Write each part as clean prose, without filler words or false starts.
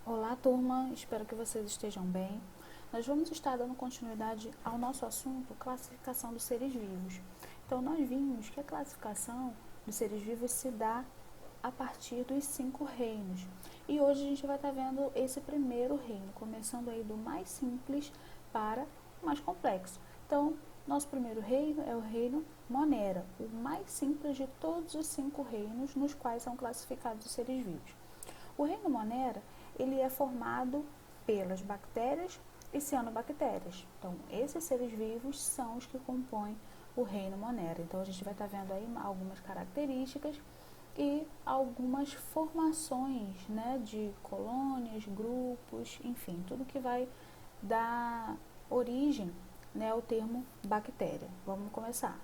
Olá, turma, espero que vocês estejam bem. Nós vamos estar dando continuidade ao nosso assunto, classificação dos seres vivos. Então, nós vimos que a classificação dos seres vivos se dá a partir dos 5 reinos. E hoje a gente vai estar vendo esse primeiro reino, começando aí do mais simples para o mais complexo. Então, nosso primeiro reino é o reino Monera, o mais simples de todos os 5 reinos nos quais são classificados os seres vivos. O reino Monera, ele é formado pelas bactérias e cianobactérias. Então, esses seres vivos são os que compõem o reino Monera. Então, a gente vai estar vendo aí algumas características e algumas formações, né, de colônias, grupos, enfim, tudo que vai dar origem, né, ao termo bactéria. Vamos começar.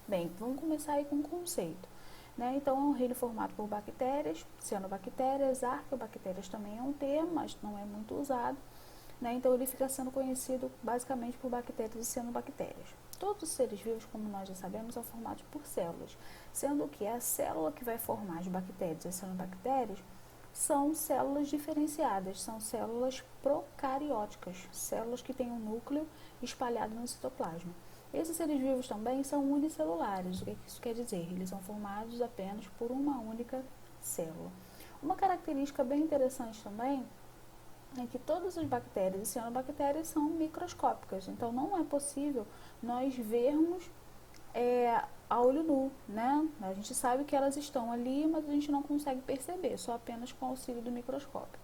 Bem, vamos começar aí com um conceito. Né? Então, é um reino formado por bactérias, cianobactérias, arqueobactérias também é um termo, mas não é muito usado. Né? Então, ele fica sendo conhecido basicamente por bactérias e cianobactérias. Todos os seres vivos, como nós já sabemos, são formados por células, sendo que a célula que vai formar as bactérias e as cianobactérias são células diferenciadas, são células procarióticas, células que têm um núcleo espalhado no citoplasma. Esses seres vivos também são unicelulares. O que isso quer dizer? Eles são formados apenas por uma única célula. Uma característica bem interessante também é que todas as bactérias e cianobactérias são microscópicas, então não é possível nós vermos a olho nu, né? A gente sabe que elas estão ali, mas a gente não consegue perceber, só apenas com o auxílio do microscópio.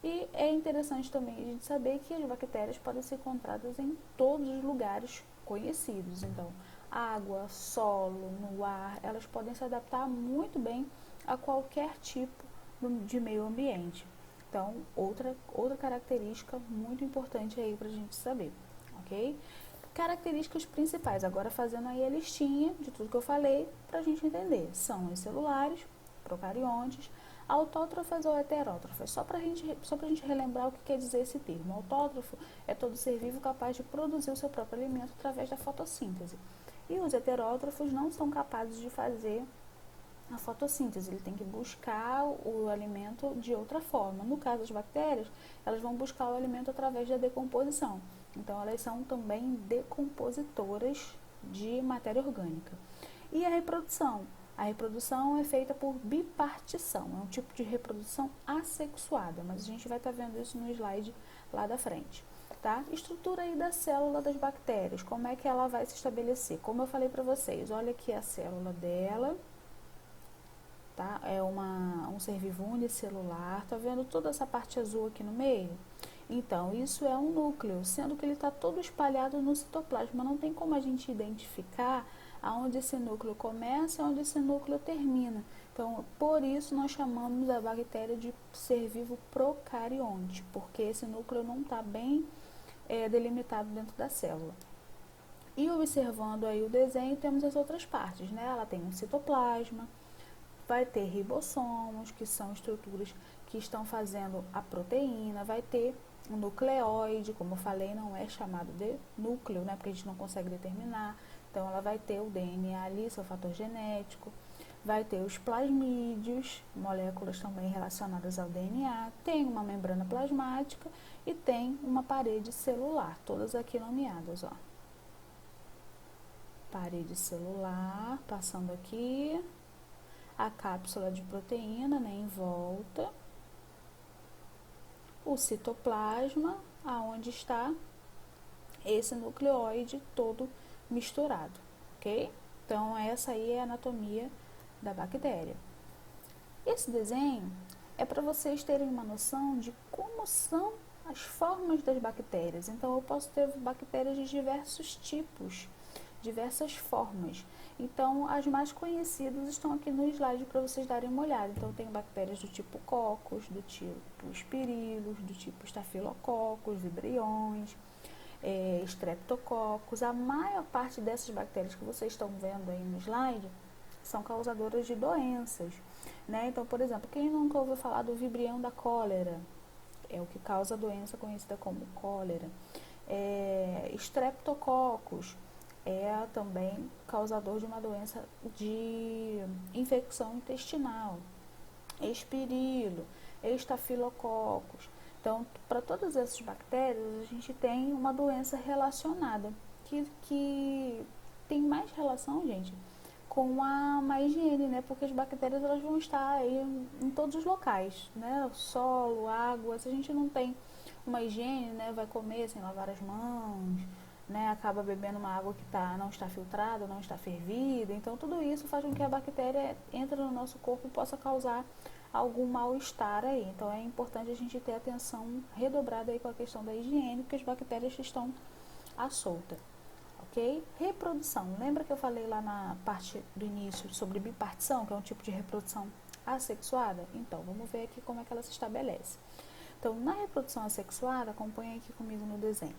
E é interessante também a gente saber que as bactérias podem ser encontradas em todos os lugares conhecidos. Então, água, solo, no ar, elas podem se adaptar muito bem a qualquer tipo de meio ambiente. Então, outra característica muito importante aí para a gente saber, ok? Características principais, agora fazendo aí a listinha de tudo que eu falei para a gente entender. São os celulares, procariontes, autótrofas ou heterótrofas. Só para a gente relembrar o que quer dizer esse termo. Autótrofo é todo ser vivo capaz de produzir o seu próprio alimento através da fotossíntese. E os heterótrofos não são capazes de fazer a fotossíntese, ele tem que buscar o alimento de outra forma. No caso das bactérias, elas vão buscar o alimento através da decomposição. Então, elas são também decompositoras de matéria orgânica. E a reprodução? A reprodução é feita por bipartição, é um tipo de reprodução assexuada, mas a gente vai estar vendo isso no slide lá da frente. Tá? Estrutura aí da célula das bactérias, como é que ela vai se estabelecer? Como eu falei para vocês, olha aqui a célula dela, tá? É um ser vivo unicelular, tá vendo toda essa parte azul aqui no meio? Então, isso é um núcleo, sendo que ele está todo espalhado no citoplasma. Não tem como a gente identificar aonde esse núcleo começa e onde esse núcleo termina. Então, por isso nós chamamos a bactéria de ser vivo procarionte, porque esse núcleo não está bem delimitado dentro da célula. E observando aí o desenho, temos as outras partes, né? Ela tem um citoplasma, vai ter ribossomos, que são estruturas que estão fazendo a proteína, vai ter um nucleóide, como eu falei, não é chamado de núcleo, né, porque a gente não consegue determinar. Então, ela vai ter o DNA ali, seu fator genético, vai ter os plasmídeos, moléculas também relacionadas ao DNA, tem uma membrana plasmática e tem uma parede celular, todas aqui nomeadas, ó. Parede celular, passando aqui, a cápsula de proteína, né, em volta, o citoplasma, aonde está esse nucleóide todo misturado, ok? Então, essa aí é a anatomia da bactéria. Esse desenho é para vocês terem uma noção de como são as formas das bactérias. Então, eu posso ter bactérias de diversos tipos, diversas formas. Então, as mais conhecidas estão aqui no slide para vocês darem uma olhada. Então, tem bactérias do tipo Coccus, do tipo Spiryllus, do tipo Staphylococcus, Vibriões, Streptococcus. A maior parte dessas bactérias que vocês estão vendo aí no slide são causadoras de doenças, né? Então, por exemplo, quem nunca ouviu falar do vibrião da cólera? É o que causa a doença conhecida como cólera. Streptococcus é também causador de uma doença de infecção intestinal. Espirilo estafilococos. Então, para todas essas bactérias, a gente tem uma doença relacionada, que tem mais relação, gente, com a má higiene, né? Porque as bactérias elas vão estar aí em todos os locais, né? Solo, água, se a gente não tem uma higiene, né? Vai comer sem lavar as mãos, né? Acaba bebendo uma água que não está filtrada, não está fervida. Então, tudo isso faz com que a bactéria entre no nosso corpo e possa causar algum mal-estar aí. Então, é importante a gente ter atenção redobrada aí com a questão da higiene, porque as bactérias estão à solta. Ok? Reprodução. Lembra que eu falei lá na parte do início sobre bipartição, que é um tipo de reprodução assexuada? Então, vamos ver aqui como é que ela se estabelece. Então, na reprodução assexuada, acompanha aqui comigo no desenho.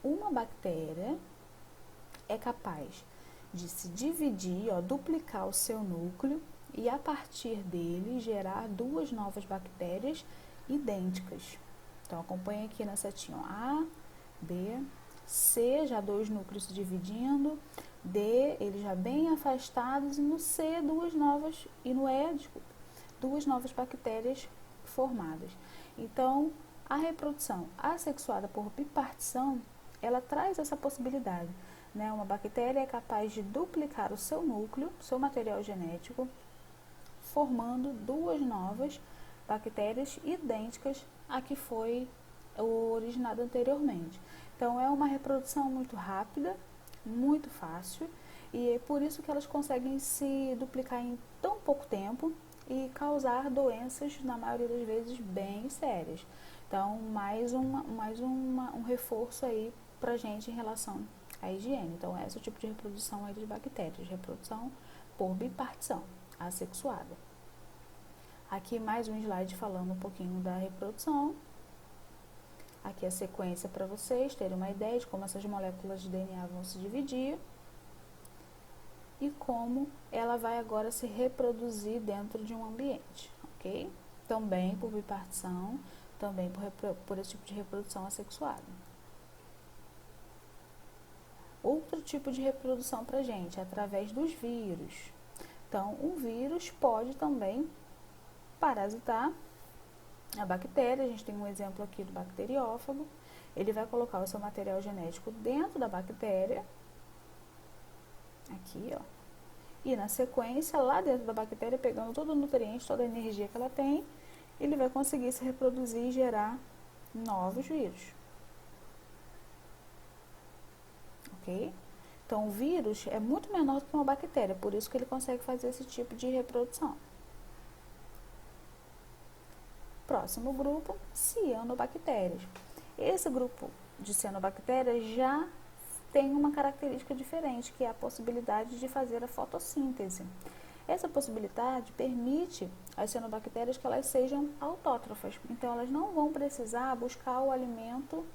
Uma bactéria é capaz de se dividir, duplicar o seu núcleo e a partir dele gerar duas novas bactérias idênticas. Então, acompanha aqui na setinha A, B, C, já dois núcleos se dividindo, D, eles já bem afastados, e no C, duas novas, e no E, duas novas bactérias formadas. Então, a reprodução assexuada por bipartição, ela traz essa possibilidade, né? Uma bactéria é capaz de duplicar o seu núcleo, seu material genético, formando duas novas bactérias idênticas à que foi originada anteriormente. Então, é uma reprodução muito rápida, muito fácil, e é por isso que elas conseguem se duplicar em tão pouco tempo e causar doenças, na maioria das vezes, bem sérias. Então, um reforço aí pra gente em relação à higiene. Então, esse é o tipo de reprodução aí de bactérias, reprodução por bipartição, assexuada. Aqui mais um slide falando um pouquinho da reprodução. Aqui a sequência para vocês terem uma ideia de como essas moléculas de DNA vão se dividir e como ela vai agora se reproduzir dentro de um ambiente, ok? Também por bipartição, também por esse tipo de reprodução assexuada. Outro tipo de reprodução para a gente é através dos vírus. Então, um vírus pode também parasitar a bactéria. A gente tem um exemplo aqui do bacteriófago. Ele vai colocar o seu material genético dentro da bactéria, aqui, ó, e na sequência, lá dentro da bactéria, pegando todo o nutriente, toda a energia que ela tem, ele vai conseguir se reproduzir e gerar novos vírus. Ok? Então, o vírus é muito menor do que uma bactéria, por isso que ele consegue fazer esse tipo de reprodução. Próximo grupo, cianobactérias. Esse grupo de cianobactérias já tem uma característica diferente, que é a possibilidade de fazer a fotossíntese. Essa possibilidade permite às cianobactérias que elas sejam autótrofas, então elas não vão precisar buscar o alimento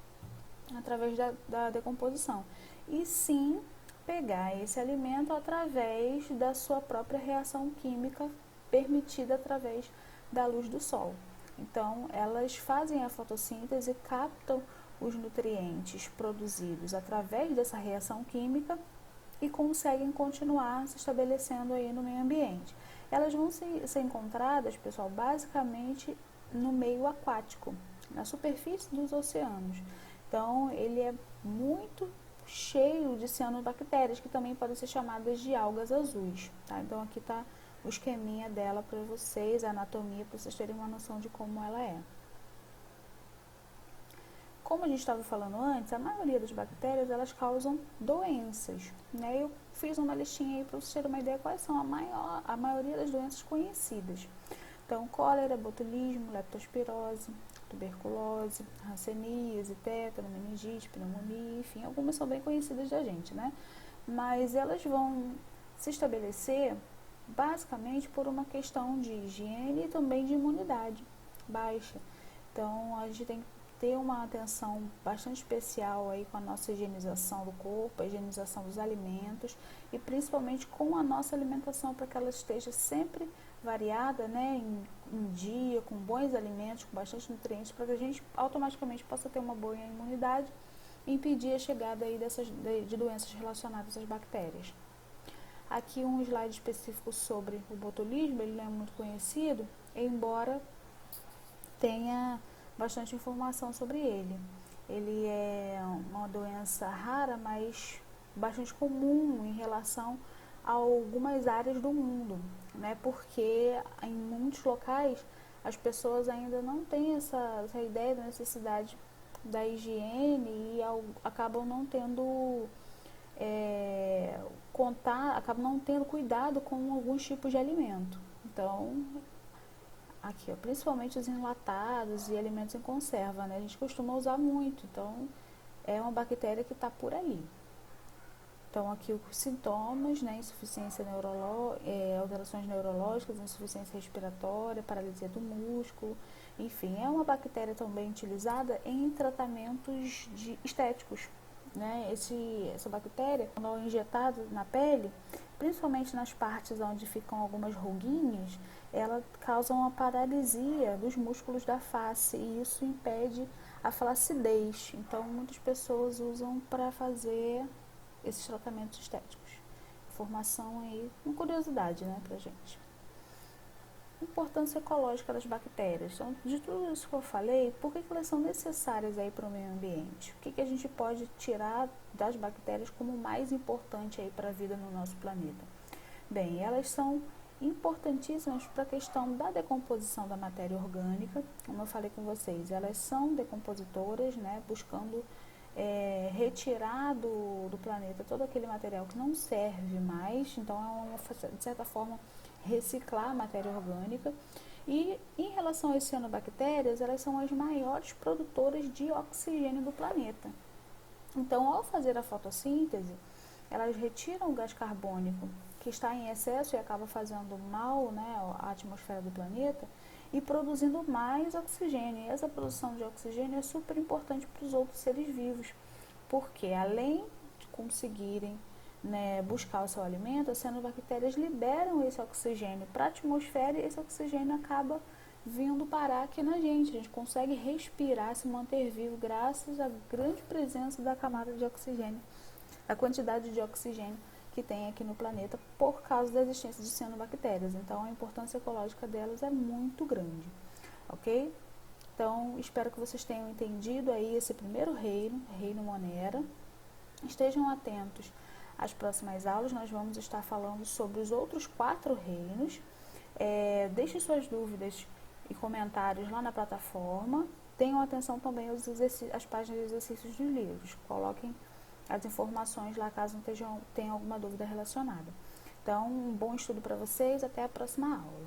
através da decomposição, e sim pegar esse alimento através da sua própria reação química permitida através da luz do sol. Então, elas fazem a fotossíntese, captam os nutrientes produzidos através dessa reação química e conseguem continuar se estabelecendo aí no meio ambiente. Elas vão ser encontradas, pessoal, basicamente no meio aquático, na superfície dos oceanos. Então, ele é muito cheio de cianobactérias, que também podem ser chamadas de algas azuis, tá? Então, aqui está o esqueminha dela para vocês, a anatomia, para vocês terem uma noção de como ela é. Como a gente estava falando antes, a maioria das bactérias, elas causam doenças, né? Eu fiz uma listinha aí para vocês terem uma ideia quais são a maioria das doenças conhecidas. Então, cólera, botulismo, leptospirose, tuberculose, hanseníase, tétano, meningite, pneumonia, enfim, algumas são bem conhecidas da gente, né? Mas elas vão se estabelecer basicamente por uma questão de higiene e também de imunidade baixa. Então, a gente tem que ter uma atenção bastante especial aí com a nossa higienização do corpo, a higienização dos alimentos e principalmente com a nossa alimentação, para que ela esteja sempre variada, né, em dia, com bons alimentos, com bastante nutrientes, para que a gente automaticamente possa ter uma boa imunidade e impedir a chegada aí de doenças relacionadas às bactérias. Aqui um slide específico sobre o botulismo, ele não é muito conhecido, embora tenha bastante informação sobre ele. Ele é uma doença rara, mas bastante comum em relação a algumas áreas do mundo, né? Porque em muitos locais as pessoas ainda não têm essa ideia da necessidade da higiene e acabam não tendo acabam não tendo cuidado com alguns tipos de alimento. Então, aqui, ó, principalmente os enlatados e alimentos em conserva, né? A gente costuma usar muito, então é uma bactéria que está por ali. Então, aqui os sintomas, né? Insuficiência alterações neurológicas, insuficiência respiratória, paralisia do músculo, enfim, é uma bactéria também utilizada em tratamentos estéticos, né? Essa bactéria, quando é injetada na pele, principalmente nas partes onde ficam algumas ruguinhas, ela causa uma paralisia dos músculos da face e isso impede a flacidez. Então, muitas pessoas usam para fazer esses tratamentos estéticos. Informação aí, uma curiosidade, né, pra gente. Importância ecológica das bactérias. Então, de tudo isso que eu falei, por que elas são necessárias aí para o meio ambiente? O que a gente pode tirar das bactérias como mais importante aí para a vida no nosso planeta? Bem, elas são importantíssimas para a questão da decomposição da matéria orgânica. Como eu falei com vocês, elas são decompositoras, né, buscando retirar do planeta todo aquele material que não serve mais. Então, de certa forma, reciclar a matéria orgânica. E em relação às cianobactérias, elas são as maiores produtoras de oxigênio do planeta. Então, ao fazer a fotossíntese, elas retiram o gás carbônico que está em excesso e acaba fazendo mal, né, à atmosfera do planeta e produzindo mais oxigênio. E essa produção de oxigênio é super importante para os outros seres vivos, porque além de conseguirem, né, buscar o seu alimento, as cianobactérias liberam esse oxigênio para a atmosfera e esse oxigênio acaba vindo parar aqui na gente. A gente consegue respirar, se manter vivo graças à grande presença da camada de oxigênio, a quantidade de oxigênio que tem aqui no planeta por causa da existência de cianobactérias. Então, a importância ecológica delas é muito grande, ok? Então, espero que vocês tenham entendido aí esse primeiro reino Monera. Estejam atentos às próximas aulas, nós vamos estar falando sobre os outros 4 reinos. Deixem suas dúvidas e comentários lá na plataforma. Tenham atenção também às páginas de exercícios dos livros. Coloquem as informações lá caso tenham alguma dúvida relacionada. Então, um bom estudo para vocês. Até a próxima aula.